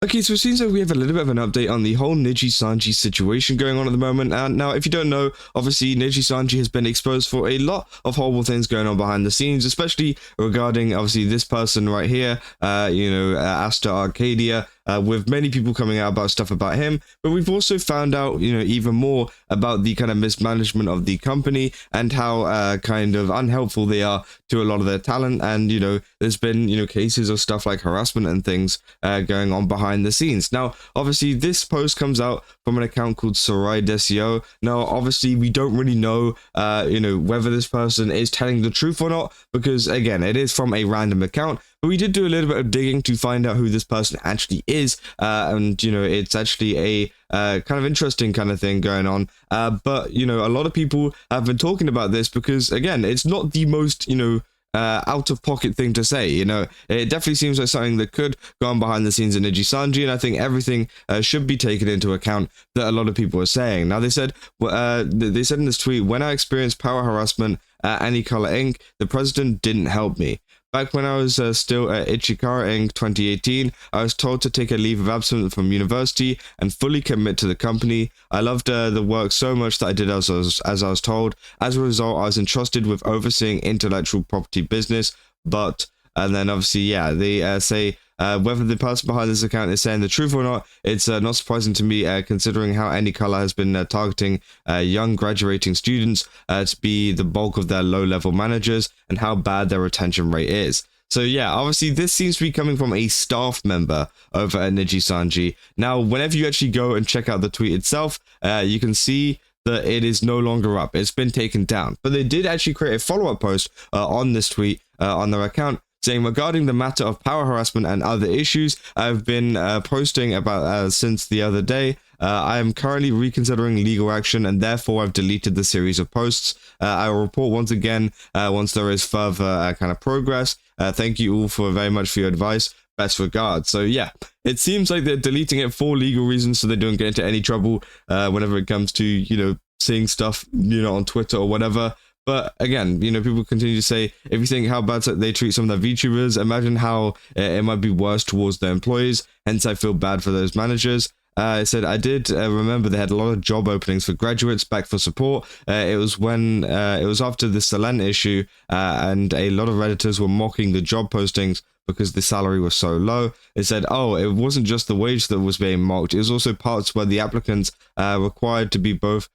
Okay, so it seems like we have a little bit of an update on the whole Nijisanji situation going on at the moment. And now, if you don't know, obviously Nijisanji has been exposed for a lot of horrible things going on behind the scenes, especially regarding obviously this person right here, Aster Arcadia. With many people coming out about stuff about him, but we've also found out, even more about the kind of mismanagement of the company and how kind of unhelpful they are to a lot of their talent. And, there's been, cases of stuff like harassment and things going on behind the scenes. Now, obviously, this post comes out from an account called Sarai Desio. Now, obviously, we don't really know, whether this person is telling the truth or not, because, again, it is from a random account. But we did do a little bit of digging to find out who this person actually is, and it's actually a kind of interesting kind of thing going on. But a lot of people have been talking about this because, again, it's not the most out of pocket thing to say. It definitely seems like something that could go on behind the scenes in Nijisanji, and I think everything should be taken into account that a lot of people are saying. Now, they said in this tweet, "When I experienced power harassment at Any Color Inc., the president didn't help me. Back when I was still at Ichikara Inc. 2018, I was told to take a leave of absence from university and fully commit to the company. I loved the work so much that I did as I was told. As a result, I was entrusted with overseeing intellectual property business, but..." And then obviously, yeah, they say whether the person behind this account is saying the truth or not, it's not surprising to me, considering how Any Color has been targeting young graduating students to be the bulk of their low-level managers and how bad their retention rate is. So yeah, obviously this seems to be coming from a staff member over at Nijisanji. Now, whenever you actually go and check out the tweet itself, you can see that it is no longer up. It's been taken down. But they did actually create a follow-up post on this tweet on their account, saying, "Regarding the matter of power harassment and other issues I've been posting about since the other day, I am currently reconsidering legal action and therefore I've deleted the series of posts. I will report once again once there is further kind of progress. Thank you all very much for your advice. Best regards." So yeah, it seems like they're deleting it for legal reasons so they don't get into any trouble whenever it comes to, seeing stuff, on Twitter or whatever. But again, people continue to say, if you think how bad they treat some of their VTubers, imagine how it might be worse towards their employees. Hence, I feel bad for those managers. It said, "I did remember they had a lot of job openings for graduates back for support. It was after the Salent issue, and a lot of Redditors were mocking the job postings because the salary was so low." It said, "Oh, it wasn't just the wage that was being mocked. It was also parts where the applicants required to be both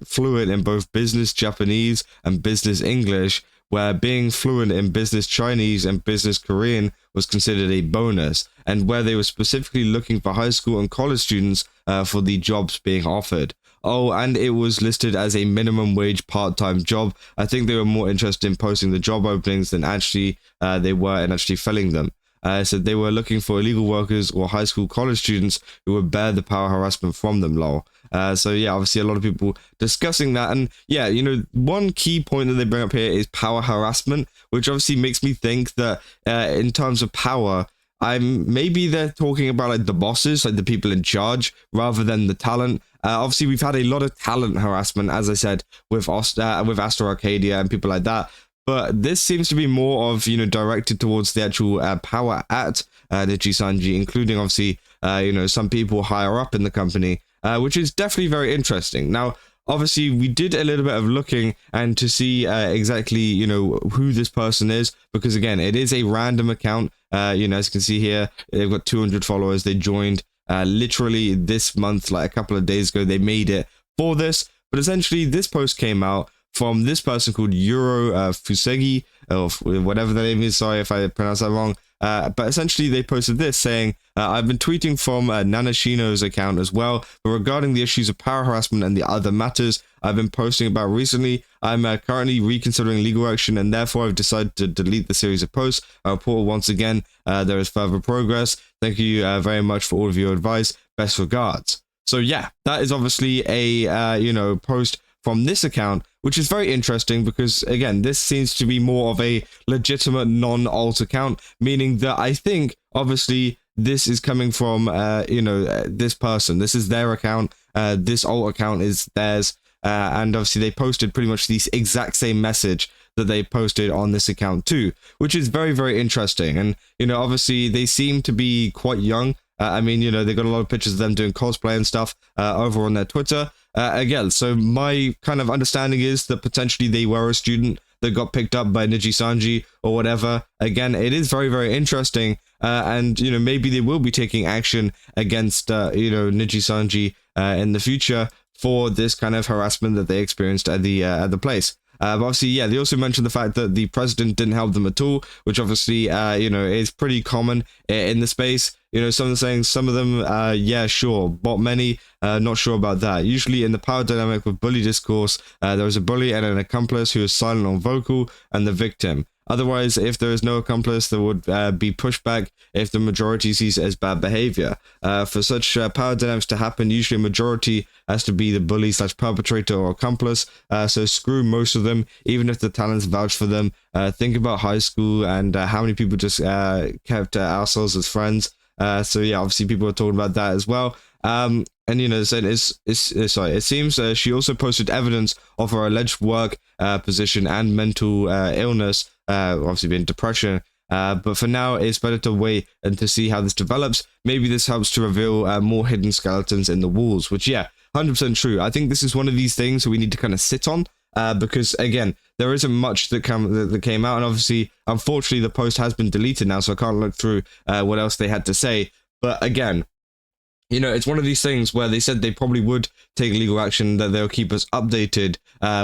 fluent in both business Japanese and business English, where being fluent in business Chinese and business Korean was considered a bonus, and where they were specifically looking for high school and college students for the jobs being offered. Oh, and it was listed as a minimum wage part-time job. I think they were more interested in posting the job openings than actually they were in actually filling them. So they were looking for illegal workers or high school college students who would bear the power harassment from them, lol." So yeah, obviously a lot of people discussing that. And yeah, one key point that they bring up here is power harassment, which obviously makes me think that in terms of power, maybe they're talking about like the bosses, like the people in charge, rather than the talent. Obviously, we've had a lot of talent harassment, as I said, with Aster Arcadia and people like that. But this seems to be more of, directed towards the actual power at Nijisanji, including obviously, some people higher up in the company, which is definitely very interesting. Now, obviously, we did a little bit of looking and to see exactly, who this person is, because again, it is a random account. As you can see here, they've got 200 followers. They joined literally this month, like a couple of days ago. They made it for this, but essentially, this post came out from this person called Euro Fusegi, or whatever the name is. Sorry if I pronounced that wrong. But essentially, they posted this saying, "I've been tweeting from Nanashino's account as well, but regarding the issues of power harassment and the other matters I've been posting about recently, I'm currently reconsidering legal action and therefore I've decided to delete the series of posts. I'll report once again there is further progress. Thank you very much for all of your advice. Best regards." So yeah, that is obviously a post from this account, which is very interesting because, again, this seems to be more of a legitimate non-alt account, meaning that I think, obviously, this is coming from, this person. This is their account. This alt account is theirs. And obviously, they posted pretty much the exact same message that they posted on this account too, which is very, very interesting. And, obviously, they seem to be quite young. I mean, they got a lot of pictures of them doing cosplay and stuff over on their Twitter. Again, so my kind of understanding is that potentially they were a student that got picked up by Nijisanji or whatever. Again, it is very, very interesting. And, maybe they will be taking action against, Nijisanji in the future for this kind of harassment that they experienced at the place. But obviously, yeah, they also mentioned the fact that the president didn't help them at all, which obviously, is pretty common in the space. Some are saying some of them, yeah, sure, but many, not sure about that. Usually in the power dynamic with bully discourse, there is a bully and an accomplice who is silent or vocal, and the victim. Otherwise, if there is no accomplice, there would be pushback if the majority sees it as bad behavior. For such power dynamics to happen, usually a majority has to be the bully / perpetrator or accomplice. So screw most of them, even if the talents vouch for them. Think about high school and how many people just kept ourselves as friends. So yeah, obviously people are talking about that as well. And said it seems she also posted evidence of her alleged work position and mental illness, obviously being depression. But for now, it's better to wait and to see how this develops. Maybe this helps to reveal more hidden skeletons in the walls, which, yeah, 100% true. I think this is one of these things that we need to kind of sit on, because, again, there isn't much that came out. And obviously, unfortunately, the post has been deleted now, so I can't look through what else they had to say. But again, it's one of these things where they said they probably would take legal action, that they'll keep us updated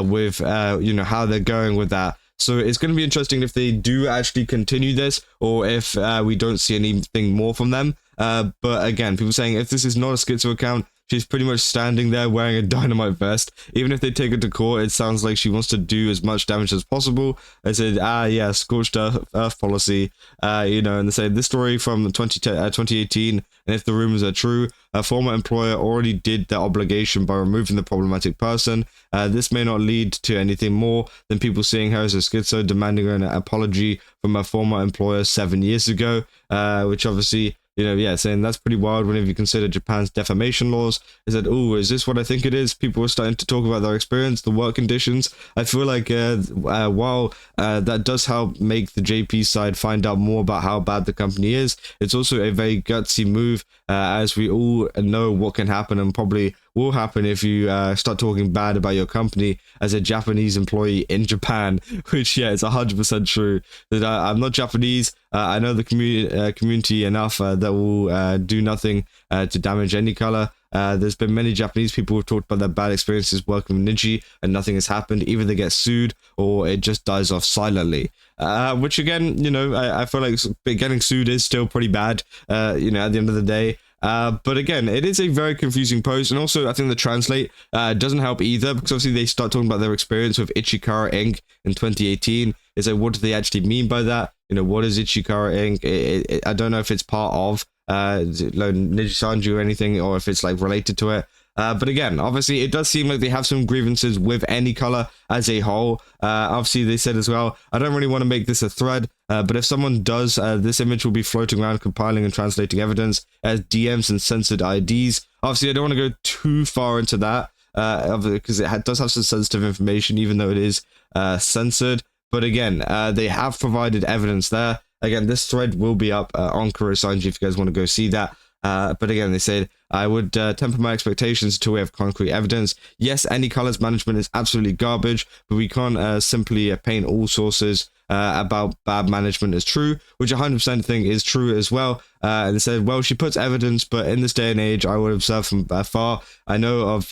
with, how they're going with that. So it's going to be interesting if they do actually continue this, or if we don't see anything more from them. But again, people saying if this is not a schizo account, she's pretty much standing there wearing a dynamite vest. Even if they take her to court, it sounds like she wants to do as much damage as possible. They said, yeah, scorched earth policy, and they said this story from 2018, and if the rumors are true, a former employer already did their obligation by removing the problematic person. This may not lead to anything more than people seeing her as a schizo, demanding an apology from a former employer 7 years ago, which obviously, saying that's pretty wild whenever you consider Japan's defamation laws. Is that, oh, is this what I think it is? People are starting to talk about their experience, the work conditions. I feel like while that does help make the JP side find out more about how bad the company is, it's also a very gutsy move, as we all know what can happen and probably will happen if you start talking bad about your company as a Japanese employee in Japan, which, yeah, it's 100% true. That I'm not Japanese. I know the community enough that will do nothing to damage any color. There's been many Japanese people who've talked about their bad experiences working with Niji and nothing has happened. Either they get sued or it just dies off silently. Which again, I feel like getting sued is still pretty bad, at the end of the day. But again, it is a very confusing post, and also I think the translate doesn't help either, because obviously they start talking about their experience with Ichikara Inc. in 2018. Is like, what do they actually mean by that? What is Ichikara Inc.? I don't know if it's part of Nijisanji or anything, or if it's like related to it. But again, obviously, it does seem like they have some grievances with any color as a whole. Obviously, they said as well, I don't really want to make this a thread, but if someone does, this image will be floating around, compiling and translating evidence as DMs and censored IDs. Obviously, I don't want to go too far into that, because it does have some sensitive information, even though it is censored. But again, they have provided evidence there. Again, this thread will be up on Kurosanji if you guys want to go see that. But again, they said, I would temper my expectations until we have concrete evidence. Yes, any colors management is absolutely garbage, but we can't simply paint all sources about bad management as true, which I 100% think is true as well. And they said, well, she puts evidence, but in this day and age, I would observe from afar. I know of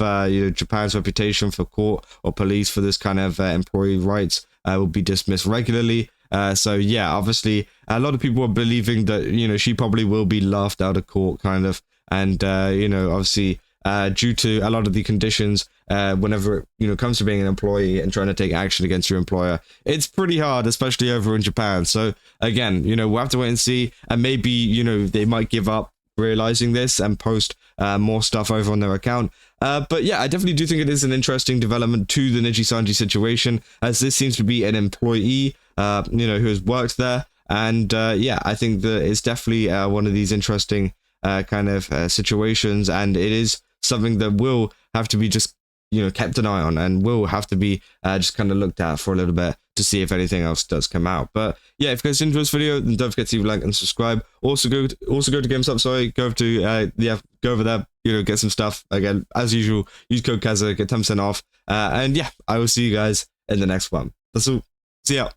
Japan's reputation for court or police for this kind of employee rights will be dismissed regularly. So yeah, obviously a lot of people are believing that, she probably will be laughed out of court kind of. And, obviously, due to a lot of the conditions, whenever it comes to being an employee and trying to take action against your employer, it's pretty hard, especially over in Japan. So again, we'll have to wait and see. And maybe, they might give up realizing this and post more stuff over on their account. But yeah, I definitely do think it is an interesting development to the Nijisanji situation, as this seems to be an employee, who has worked there. And yeah, I think that it's definitely one of these interesting kind of situations, and it is something that will have to be just kept an eye on, and will have to be just kind of looked at for a little bit to see if anything else does come out. But yeah, if you guys enjoyed this video, then don't forget to leave a like and subscribe. Also go to GameStop. Sorry, go over there. Get some stuff. Again, as usual, use code Kaza, get 10% off. And yeah, I will see you guys in the next one. That's all. See ya.